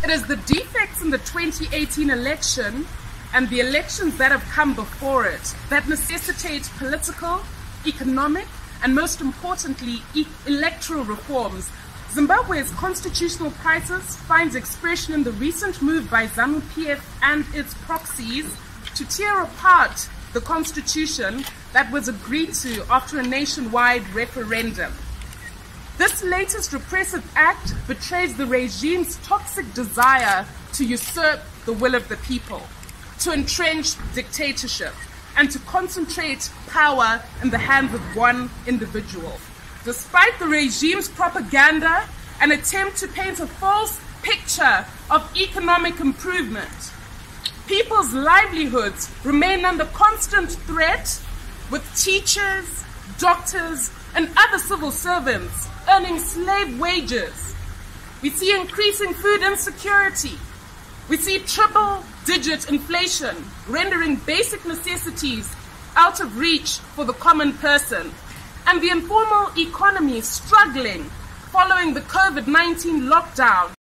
It is the defects in the 2018 election and the elections that have come before it that necessitate political, economic, and most importantly, electoral reforms. Zimbabwe's constitutional crisis finds expression in the recent move by ZANU-PF and its proxies to tear apart the constitution that was agreed to after a nationwide referendum. This latest repressive act betrays the regime's toxic desire to usurp the will of the people, to entrench dictatorship, and to concentrate power in the hands of one individual. Despite the regime's propaganda and attempt to paint a false picture of economic improvement, people's livelihoods remain under constant threat, with teachers, doctors, and other civil servants earning slave wages. We see increasing food insecurity. We see triple-digit inflation, rendering basic necessities out of reach for the common person, and the informal economy struggling following the COVID-19 lockdown.